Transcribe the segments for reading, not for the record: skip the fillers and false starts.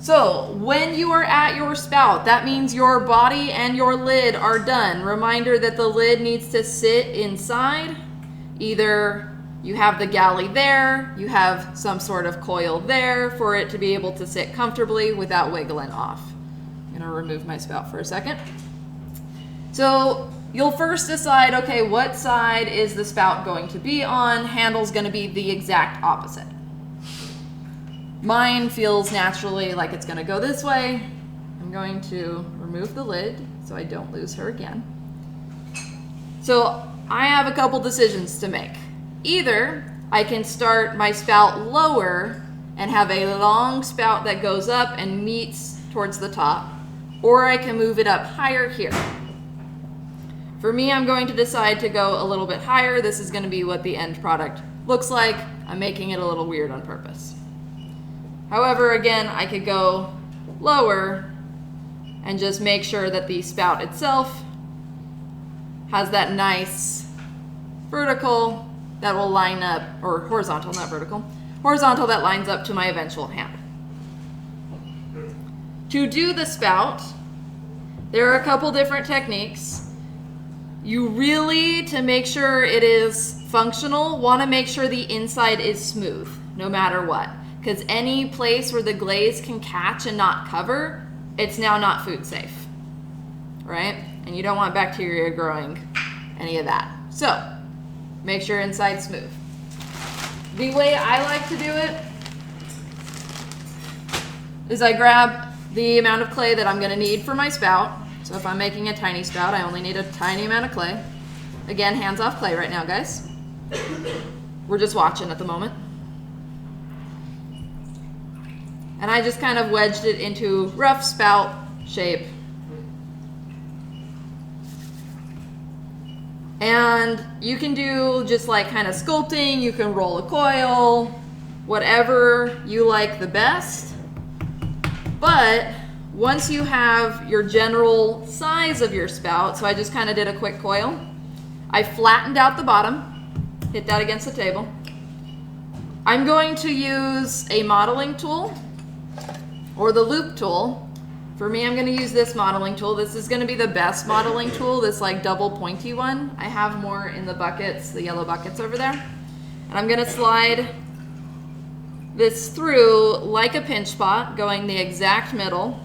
So when you are at your spout, that means your body and your lid are done. Reminder that the lid needs to sit inside. Either you have the galley there, you have some sort of coil there for it to be able to sit comfortably without wiggling off. I'm gonna remove my spout for a second. So you'll first decide, okay, what side is the spout going to be on? Handle's gonna be the exact opposite. Mine feels naturally like it's gonna go this way. I'm going to remove the lid so I don't lose her again. So I have a couple decisions to make. Either I can start my spout lower and have a long spout that goes up and meets towards the top, or I can move it up higher here. For me, I'm going to decide to go a little bit higher. This is gonna be what the end product looks like. I'm making it a little weird on purpose. However, again, I could go lower and just make sure that the spout itself has that nice vertical that will line up, or horizontal, not vertical, horizontal that lines up to my eventual handle. To do the spout, there are a couple different techniques. You really, to make sure it is functional, want to make sure the inside is smooth, no matter what. Because any place where the glaze can catch and not cover, it's now not food safe, right? And you don't want bacteria growing any of that. So make sure inside's smooth. The way I like to do it is I grab the amount of clay that I'm gonna need for my spout. So if I'm making a tiny spout, I only need a tiny amount of clay. Again, hands off clay right now, guys. We're just watching at the moment. And I just kind of wedged it into rough spout shape. And you can do just like kind of sculpting, you can roll a coil, whatever you like the best. But once you have your general size of your spout, so I just kind of did a quick coil, I flattened out the bottom, hit that against the table. I'm going to use a modeling tool or the loop tool. For me, I'm going to use this modeling tool. This is going to be the best modeling tool, this like double pointy one. I have more in the buckets, the yellow buckets over there. And I'm going to slide this through like a pinch pot, going the exact middle.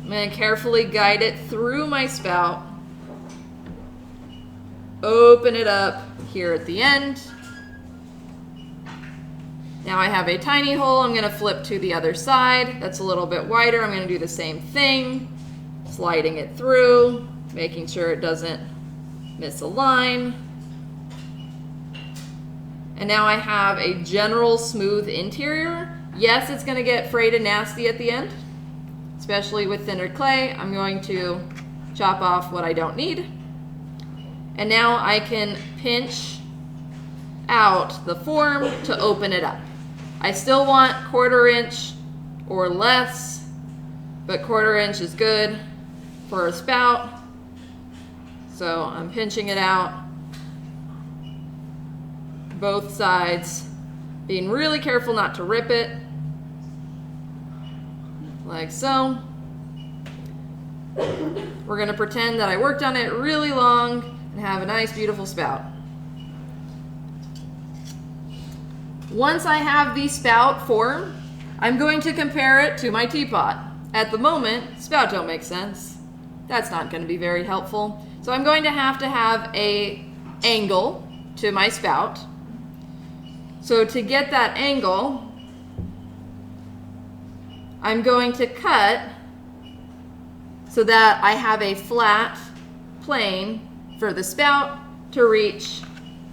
I'm going to carefully guide it through my spout. Open it up here at the end. Now I have a tiny hole. I'm going to flip to the other side. That's a little bit wider. I'm going to do the same thing, sliding it through, making sure it doesn't miss a line. And now I have a general smooth interior. Yes, it's going to get frayed and nasty at the end, especially with thinner clay. I'm going to chop off what I don't need. And now I can pinch out the form to open it up. I still want 1/4 inch or less, but 1/4 inch is good for a spout. So I'm pinching it out, both sides, being really careful not to rip it, like so. We're gonna pretend that I worked on it really long and have a nice, beautiful spout. Once I have the spout form, I'm going to compare it to my teapot. At the moment, spout don't make sense. That's not going to be very helpful. So I'm going to have a angle to my spout. So to get that angle, I'm going to cut so that I have a flat plane for the spout to reach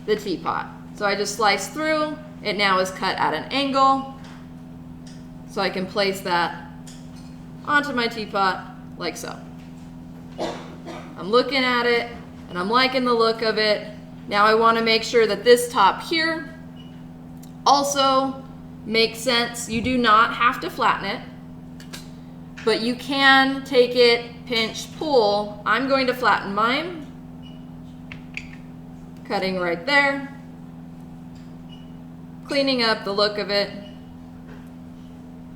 the teapot. So I just slice through. It now is cut at an angle, so I can place that onto my teapot like so. I'm looking at it and I'm liking the look of it. Now I want to make sure that this top here also makes sense. You do not have to flatten it, but you can take it, pinch, pull. I'm going to flatten mine, cutting right there. Cleaning up the look of it.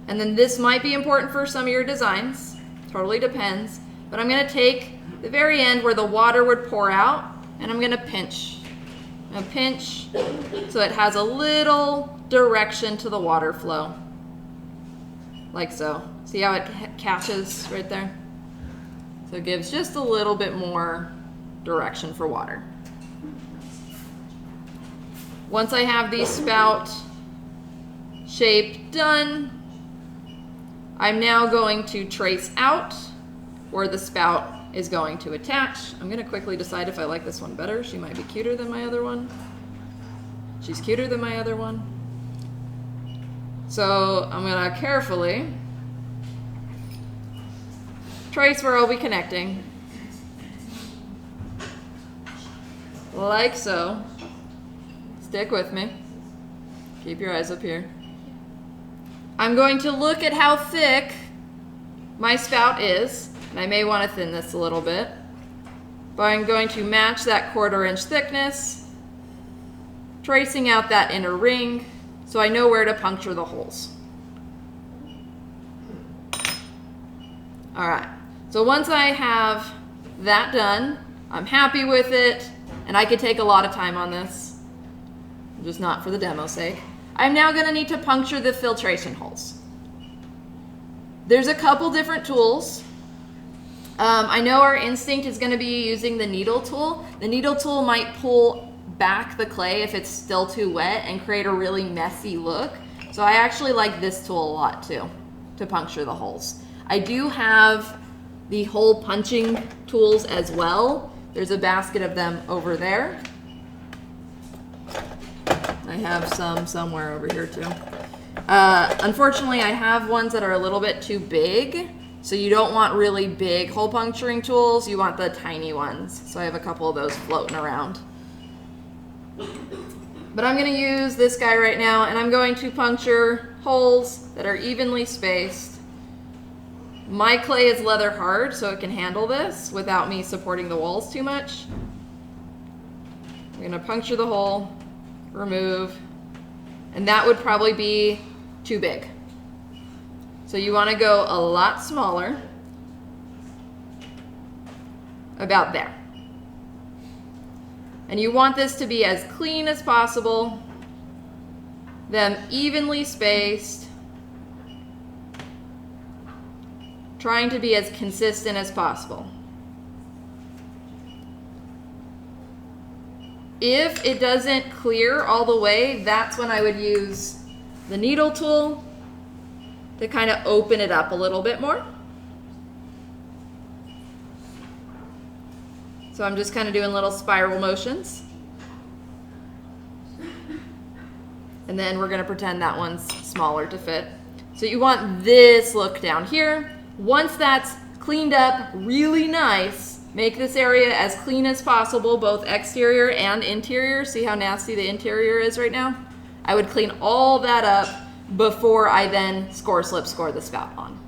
And then this might be important for some of your designs, totally depends, but I'm gonna take the very end where the water would pour out, and I'm gonna pinch. I'm gonna pinch so it has a little direction to the water flow, like so. See how it catches right there? So it gives just a little bit more direction for water. Once I have the spout shape done, I'm now going to trace out where the spout is going to attach. I'm going to quickly decide if I like this one better. She might be cuter than my other one. She's cuter than my other one. So I'm going to carefully trace where I'll be connecting, like so. Stick with me. Keep your eyes up here. I'm going to look at how thick my spout is, and I may want to thin this a little bit, but I'm going to match that 1/4 inch thickness, tracing out that inner ring so I know where to puncture the holes. All right, so once I have that done, I'm happy with it, and I could take a lot of time on this, just not for the demo's sake. I'm now going to need to puncture the filtration holes. There's a couple different tools. I know our instinct is going to be using the needle tool. The needle tool might pull back the clay if it's still too wet and create a really messy look. So I actually like this tool a lot too, to puncture the holes. I do have the hole punching tools as well. There's a basket of them over there. I have some somewhere over here too. Unfortunately, I have ones that are a little bit too big. So you don't want really big hole puncturing tools. You want the tiny ones. So I have a couple of those floating around. But I'm going to use this guy right now, and I'm going to puncture holes that are evenly spaced. My clay is leather hard, so it can handle this without me supporting the walls too much. I'm going to puncture the hole, remove, and that would probably be too big. So you want to go a lot smaller, about there. And you want this to be as clean as possible, them evenly spaced, trying to be as consistent as possible. If it doesn't clear all the way, that's when I would use the needle tool to kind of open it up a little bit more. So I'm just kind of doing little spiral motions. And then we're going to pretend that one's smaller to fit. So you want this look down here. Once that's cleaned up really nice, make this area as clean as possible, both exterior and interior. See how nasty the interior is right now? I would clean all that up before I then score the spout on.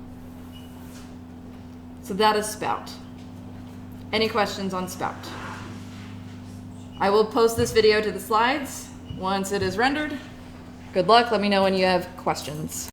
So that is spout. Any questions on spout? I will post this video to the slides once it is rendered. Good luck. Let me know when you have questions.